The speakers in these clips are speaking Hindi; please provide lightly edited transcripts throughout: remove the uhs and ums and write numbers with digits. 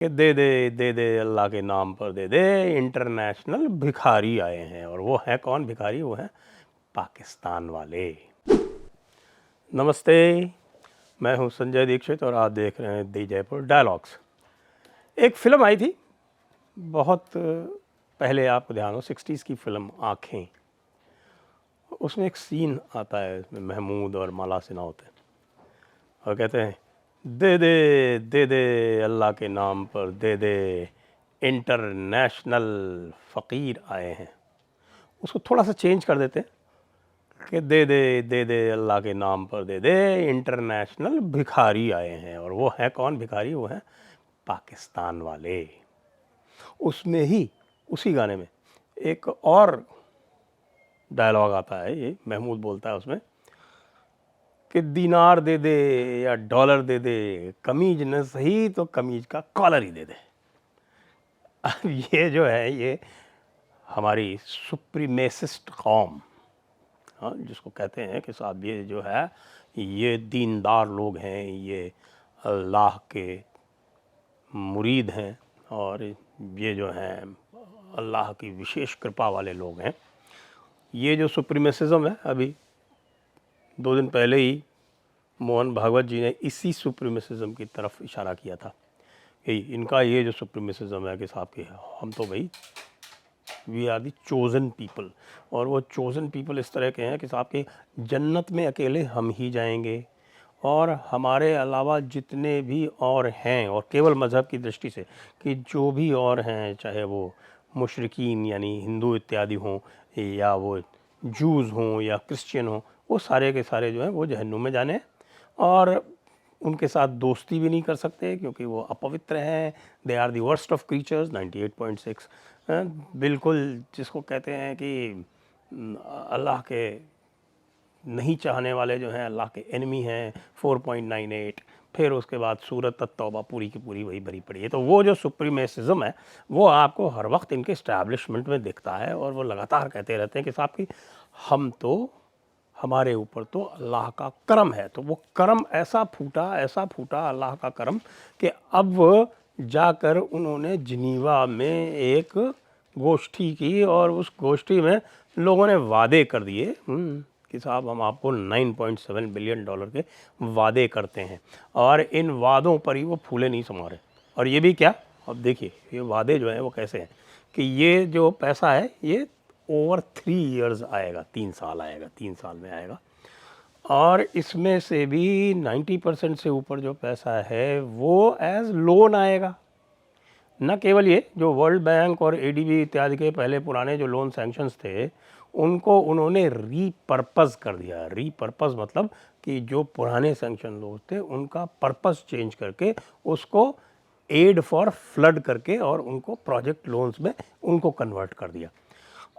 कि दे दे अल्लाह के नाम पर दे दे, इंटरनेशनल भिखारी आए हैं। और वो है कौन भिखारी? वो है पाकिस्तान वाले। नमस्ते, मैं हूं संजय दीक्षित और आप देख रहे हैं दी जयपुर डायलॉग्स। एक फिल्म आई थी बहुत पहले, आपको ध्यान हो, 60s की फिल्म आँखें। उसमें एक सीन आता है, इसमें महमूद और माला सिन्हा होते हैं और कहते हैं दे दे अल्लाह के नाम पर दे दे, इंटरनेशनल फ़कीर आए हैं। उसको थोड़ा सा चेंज कर देते हैं कि दे दे अल्लाह के नाम पर दे दे, इंटरनेशनल भिखारी आए हैं। और वो है कौन भिखारी? वो है पाकिस्तान वाले। उसमें ही, उसी गाने में एक और डायलॉग आता है, ये महमूद बोलता है उसमें कि दीनार दे दे या डॉलर दे दे, कमीज न सही तो कमीज का कॉलर ही दे दे। ये जो है, ये हमारी सुप्रीमेसिस्ट कौम, हाँ, जिसको कहते हैं कि साहब ये जो है, ये दीनदार लोग हैं, ये अल्लाह के मुरीद हैं और ये जो हैं अल्लाह की विशेष कृपा वाले लोग हैं। ये जो सुप्रीमेसिज्म है, अभी 2 दिन पहले ही मोहन भागवत जी ने इसी सुप्रीमेसिज्म की तरफ इशारा किया था कि इनका ये जो सुप्रीमेसिज्म है कि साहब के हम तो भाई we are the chosen people, और वो चोज़न पीपल इस तरह के हैं कि साहब के जन्नत में अकेले हम ही जाएंगे और हमारे अलावा जितने भी और हैं, और केवल मज़हब की दृष्टि से कि जो भी और हैं, चाहे वो मुशरिकीन यानी हिंदू इत्यादि हों, या वो जूज़ हों या क्रिश्चियन हों, वो सारे के सारे जो हैं वो जहन्नुम में जाने हैं। और उनके साथ दोस्ती भी नहीं कर सकते क्योंकि वो अपवित्र हैं। They are the worst of creatures, 98.6, बिल्कुल जिसको कहते हैं कि अल्लाह के नहीं चाहने वाले जो हैं, अल्लाह के एनिमी हैं, 4.98। फिर उसके बाद सूरत तौबा पूरी की पूरी वही भरी पड़ी है। तो वो जो सुप्रीमेसिज्म है वो आपको हर वक्त इनके इस्टेब्लिशमेंट में दिखता है और वो लगातार कहते रहते हैं कि साहब कि हम तो, हमारे ऊपर तो अल्लाह का करम है। तो वो करम ऐसा फूटा अल्लाह का करम कि अब जाकर उन्होंने जिनीवा में एक गोष्ठी की और उस गोष्ठी में लोगों ने वादे कर दिए कि साहब हम आपको 9.7 बिलियन डॉलर के वादे करते हैं। और इन वादों पर ही वो फूले नहीं समा रहे। और ये भी क्या, अब देखिए ये वादे जो हैं वो कैसे हैं कि ये जो पैसा है ये ओवर 3 इयर्स आएगा, 3 साल आएगा, 3 साल में आएगा। और इसमें से भी 90% से ऊपर जो पैसा है वो एज लोन आएगा। न केवल ये, जो वर्ल्ड बैंक और एडीबी इत्यादि के पहले पुराने जो लोन सैंक्शंस थे उनको उन्होंने रीपर्पस कर दिया। रीपर्पस मतलब कि जो पुराने सैंक्शन लोन थे उनका पर्पस चेंज करके उसको एड फॉर फ्लड करके और उनको प्रोजेक्ट लोन्स में उनको कन्वर्ट कर दिया।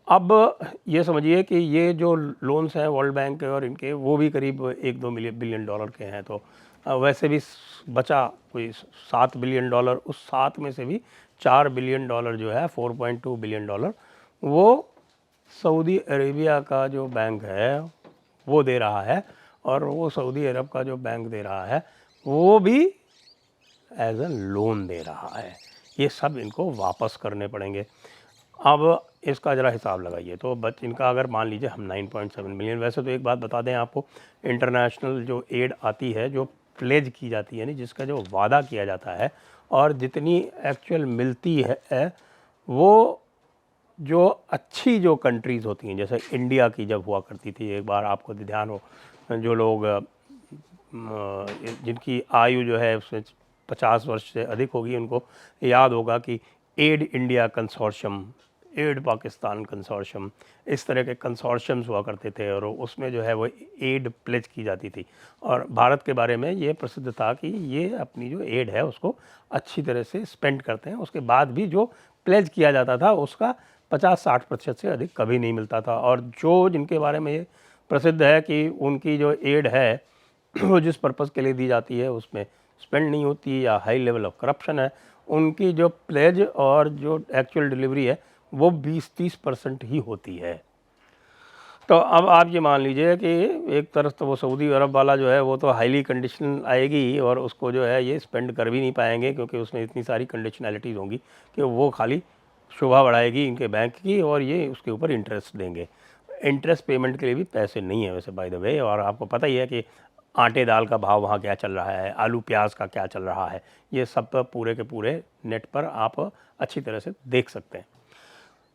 अब ये समझिए कि ये जो लोन्स हैं वर्ल्ड बैंक के और इनके, वो भी करीब 1-2 बिलियन डॉलर के हैं। तो वैसे भी बचा कोई 7 बिलियन डॉलर, उस 7 में से भी 4 बिलियन डॉलर जो है, 4.2 बिलियन डॉलर, वो सऊदी अरेबिया का जो बैंक है वो दे रहा है। और वो सऊदी अरब का जो बैंक दे रहा है वो भी एज अ लोन दे रहा है। ये सब इनको वापस करने पड़ेंगे। अब इसका ज़रा हिसाब लगाइए। तो बच इनका अगर मान लीजिए हम 9.7 मिलियन, वैसे तो एक बात बता दें आपको, इंटरनेशनल जो एड आती है, जो प्लेज की जाती है, यानी जिसका जो वादा किया जाता है और जितनी एक्चुअल मिलती है वो जो अच्छी जो कंट्रीज़ होती हैं, जैसे इंडिया की जब हुआ करती थी, एक बार आपको ध्यान हो, जो लोग जिनकी आयु जो है उसमें 50 वर्ष से अधिक होगी, उनको याद होगा कि aid India consortium, aid Pakistan consortium, इस तरह के कंसोर्शियम्स हुआ करते थे और उसमें जो है वो एड प्लेज की जाती थी। और भारत के बारे में ये प्रसिद्ध था कि ये अपनी जो एड है उसको अच्छी तरह से स्पेंड करते हैं, उसके बाद भी जो प्लेज किया जाता था उसका 50-60% से अधिक कभी नहीं मिलता था। और जो जिनके बारे में ये प्रसिद्ध है कि उनकी जो एड है वो जिस पर्पज़ के लिए दी जाती है उसमें स्पेंड नहीं होती या हाई लेवल ऑफ करप्शन है, उनकी जो प्लेज और जो एक्चुअल डिलीवरी है वो 20-30% ही होती है। तो अब आप ये मान लीजिए कि एक तरफ तो वो सऊदी अरब वाला जो है वो तो हाईली कंडीशनल आएगी और उसको जो है ये स्पेंड कर भी नहीं पाएंगे, क्योंकि उसमें इतनी सारी कंडीशनैलिटीज़ होंगी कि वो खाली शोभा बढ़ाएगी इनके बैंक की, और ये उसके ऊपर इंटरेस्ट देंगे। इंटरेस्ट पेमेंट के लिए भी पैसे नहीं है वैसे बाय द वे, और आपको पता ही है कि आटे दाल का भाव वहाँ क्या चल रहा है, आलू प्याज का क्या चल रहा है, ये सब पूरे के पूरे नेट पर आप अच्छी तरह से देख सकते हैं।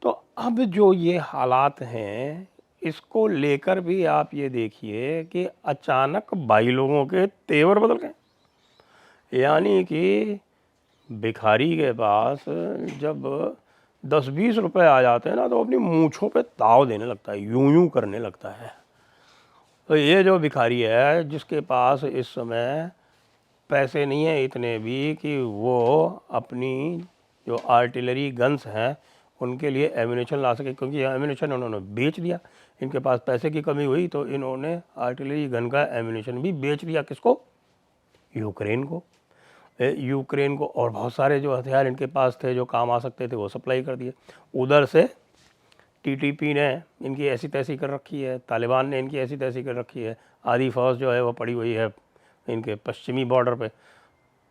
तो अब जो ये हालात हैं, इसको लेकर भी आप ये देखिए कि अचानक भाई लोगों के तेवर बदल गए। यानी कि भिखारी के पास जब 10-20 रुपए आ जाते हैं ना, तो अपनी मूँछों पे ताव देने लगता है, यूं यूं करने लगता है। तो ये जो भिखारी है जिसके पास इस समय पैसे नहीं है इतने भी कि वो अपनी जो आर्टिलरी गन्स हैं उनके लिए एम्यूनेशन ला सके, क्योंकि एम्यूनेशन उन्होंने बेच दिया। इनके पास पैसे की कमी हुई तो इन्होंने आर्टिलरी गन का एम्यूनेशन भी बेच दिया। किसको? यूक्रेन को। यूक्रेन को और बहुत सारे जो हथियार इनके पास थे जो काम आ सकते थे वो सप्लाई कर दिए। उधर से टीटीपी ने इनकी ऐसी तैसी कर रखी है, तालिबान ने इनकी ऐसी तैसी कर रखी है, आधी फौज जो है वो पड़ी हुई है इनके पश्चिमी बॉर्डर पे।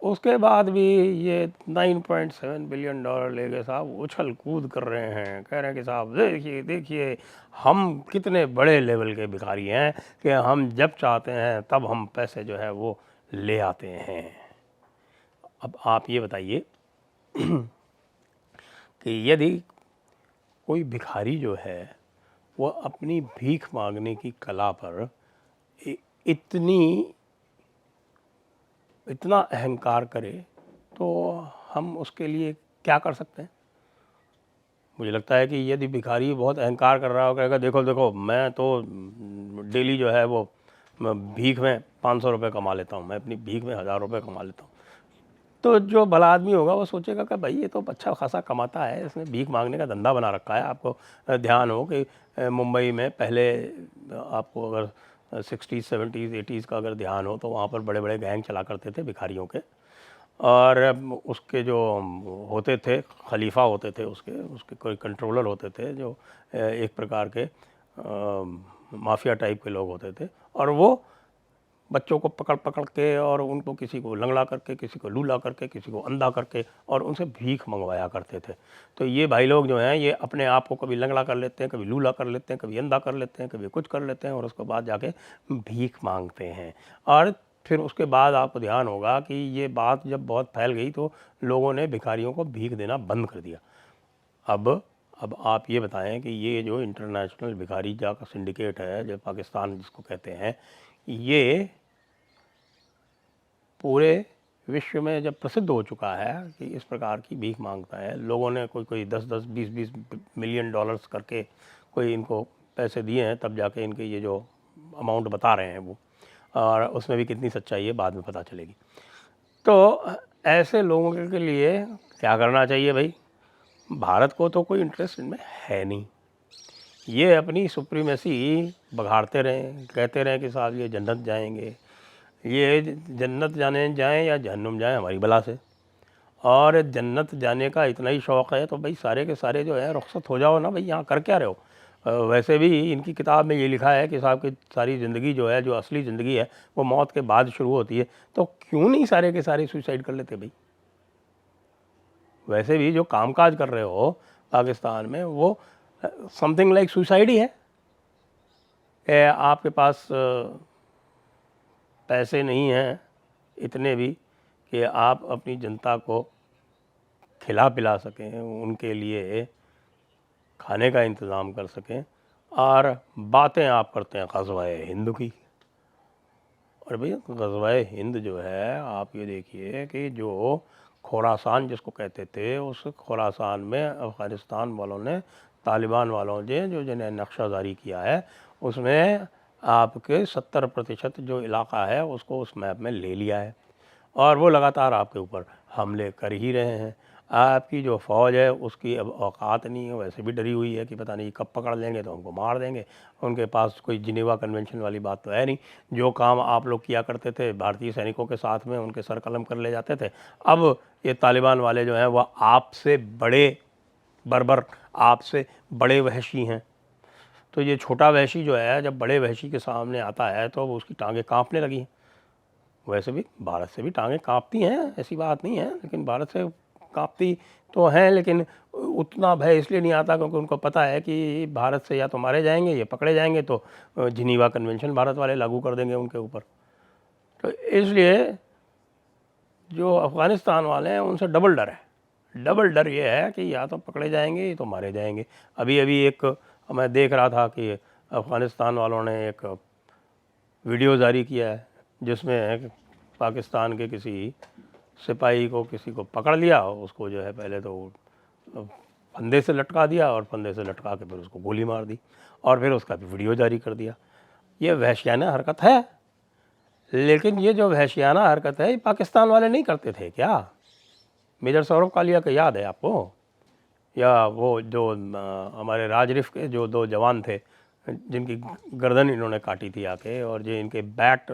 उसके बाद भी ये 9.7 बिलियन डॉलर लेके साहब उछल कूद कर रहे हैं, कह रहे हैं कि साहब देखिए देखिए हम कितने बड़े लेवल के भिखारी हैं कि हम जब चाहते हैं तब हम पैसे जो है वो ले आते हैं। अब आप ये बताइए कि यदि कोई भिखारी जो है वो अपनी भीख मांगने की कला पर इतना अहंकार करे तो हम उसके लिए क्या कर सकते हैं? मुझे लगता है कि यदि भिखारी बहुत अहंकार कर रहा हो, कहेगा देखो देखो मैं तो डेली जो है वो भीख में 500 रुपये कमा लेता हूँ, मैं अपनी भीख में 1000 रुपये कमा लेता हूँ, तो जो भला आदमी होगा वो सोचेगा कि भाई ये तो अच्छा खासा कमाता है, इसने भीख मांगने का धंधा बना रखा है। आपको ध्यान हो कि मुंबई में पहले आपको अगर 60s 70s 80s का अगर ध्यान हो तो वहाँ पर बड़े बड़े गैंग चला करते थे भिखारियों के, और उसके जो होते थे खलीफा होते थे, उसके कोई कंट्रोलर होते थे जो एक प्रकार के माफिया टाइप के लोग होते थे, और वो बच्चों को पकड़ पकड़ के और उनको किसी को लंगड़ा करके, किसी को लूला करके, किसी को अंधा करके और उनसे भीख मंगवाया करते थे। तो ये भाई लोग जो हैं ये अपने आप को कभी लंगड़ा कर लेते हैं, कभी लूला कर लेते हैं, कभी अंधा कर लेते हैं, कभी कुछ कर लेते हैं और उसके बाद जाके भीख मांगते हैं। और फिर उसके बाद आपको ध्यान होगा कि ये बात जब बहुत फैल गई तो लोगों ने भिखारियों को भीख देना बंद कर दिया। अब आप ये बताएं कि ये जो इंटरनेशनल भिखारी जा का सिंडिकेट है, जो पाकिस्तान जिसको कहते हैं, ये पूरे विश्व में जब प्रसिद्ध हो चुका है कि इस प्रकार की भीख मांगता है, लोगों ने कोई 10-10 20-20 मिलियन डॉलर्स करके कोई इनको पैसे दिए हैं, तब जाके इनके ये जो अमाउंट बता रहे हैं वो, और उसमें भी कितनी सच्चाई है बाद में पता चलेगी। तो ऐसे लोगों के लिए क्या करना चाहिए भाई? भारत को तो कोई इंटरेस्ट इनमें है नहीं, ये अपनी सुप्रीमेसी बघाड़ते रहें, कहते रहें कि साहब ये जन्नत जाएंगे, ये जन्नत जाने जाएं या जहन्नुम जाएं हमारी बला से। और जन्नत जाने का इतना ही शौक़ है तो भाई सारे के सारे जो है रुखसत हो जाओ ना भाई, यहाँ कर क्या रहे हो? वैसे भी इनकी किताब में ये लिखा है कि साहब की सारी ज़िंदगी जो है, जो असली ज़िंदगी है वो मौत के बाद शुरू होती है, तो क्यों नहीं सारे के सारे सुसाइड कर लेते भाई? वैसे भी जो कामकाज कर रहे हो पाकिस्तान में वो समथिंग लाइक सुसाइड ही है। आपके पास पैसे नहीं हैं इतने भी कि आप अपनी जनता को खिला पिला सकें, उनके लिए खाने का इंतज़ाम कर सकें, और बातें आप करते हैं ग़ज़वा-ए हिंद की। और भैया ग़ज़वा-ए हिंद जो है, आप ये देखिए कि जो खुरासान जिसको कहते थे, उस खुरासान में अफ़गानिस्तान वालों ने, तालिबान वालों ने जो जिन्हें नक्शा जारी किया है, उसमें आपके 70% जो इलाका है उसको उस मैप में ले लिया है, और वो लगातार आपके ऊपर हमले कर ही रहे हैं। आपकी जो फ़ौज है उसकी अब औकात नहीं है, वैसे भी डरी हुई है कि पता नहीं कब पकड़ लेंगे तो हमको मार देंगे। उनके पास कोई जिनेवा कन्वेंशन वाली बात तो है नहीं। जो काम आप लोग किया करते थे भारतीय सैनिकों के साथ में, उनके सर कलम कर ले जाते थे, अब ये तालिबान वाले जो हैं वह आपसे बड़े बर्बर, आपसे बड़े वहशी हैं। तो ये छोटा वहशी जो है जब बड़े वहशी के सामने आता है तो उसकी टांगें कांपने लगी हैं। वैसे भी भारत से भी टांगें कांपती हैं, ऐसी बात नहीं है, लेकिन भारत से कांपती तो हैं, लेकिन उतना भय इसलिए नहीं आता क्योंकि उनको पता है कि भारत से या तो मारे जाएंगे, ये पकड़े जाएंगे तो जिनीवा कन्वेंशन भारत वाले लागू कर देंगे उनके ऊपर। तो इसलिए जो अफ़गानिस्तान वाले हैं उनसे डबल डर है। डबल डर ये है कि या तो पकड़े जाएंगे या तो मारे जाएंगे। अभी अभी एक मैं देख रहा था कि अफ़गानिस्तान वालों ने एक वीडियो जारी किया है जिसमें पाकिस्तान के किसी सिपाही को किसी को पकड़ लिया, उसको जो है पहले तो फंदे से लटका दिया और फंदे से लटका के फिर उसको गोली मार दी और फिर उसका भी वीडियो जारी कर दिया। ये वहशियाना हरकत है, लेकिन ये जो वहशियाना हरकत है ये पाकिस्तान वाले नहीं करते थे क्या? मेजर सौरभ कालिया का याद है आपको? या वो जो हमारे राजरिफ के जो 2 जवान थे जिनकी गर्दन इन्होंने काटी थी आके, और जो इनके बैट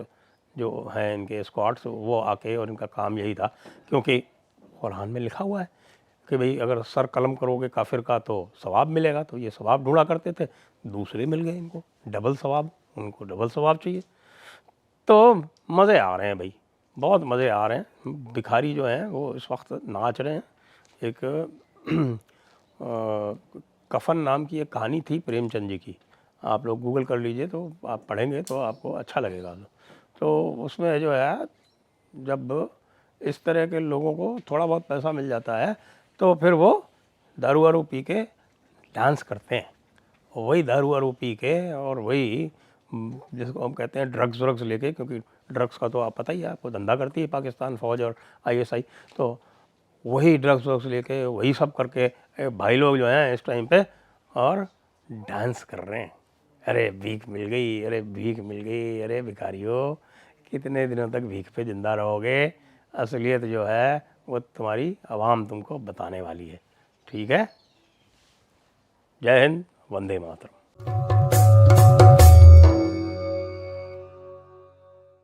जो हैं इनके स्क्वाड्स वो आके, और इनका काम यही था क्योंकि कुरान में लिखा हुआ है कि भाई अगर सर कलम करोगे काफिर का तो सवाब मिलेगा, तो ये सवाब ढूंढा करते थे, दूसरे मिल गए इनको डबल सवाब, उनको डबल सवाब चाहिए। तो मज़े आ रहे हैं भाई, बहुत मज़े आ रहे हैं। भिखारी जो हैं वो इस वक्त नाच रहे हैं। एक कफन नाम की एक कहानी थी प्रेमचंद जी की, आप लोग गूगल कर लीजिए तो आप पढ़ेंगे तो आपको अच्छा लगेगा। तो उसमें जो है जब इस तरह के लोगों को थोड़ा बहुत पैसा मिल जाता है तो फिर वो दारू वारू पी के डांस करते हैं, वही दारू वारू पी के और वही जिसको हम कहते हैं ड्रग्स व्रग्स लेके, क्योंकि ड्रग्स का तो आप पता ही है आपको, धंधा करती है पाकिस्तान फ़ौज और आईएसआई, तो वही ड्रग्स व्रग्स लेके वही सब करके भाई लोग जो हैं इस टाइम पे और डांस कर रहे हैं। अरे भीख मिल गई, अरे भीख मिल गई, अरे भिखारियों कितने दिनों तक भीख पे ज़िंदा रहोगे? असलियत जो है वो तुम्हारी आवाम तुमको बताने वाली है। ठीक है, जय हिंद, वंदे मातरम।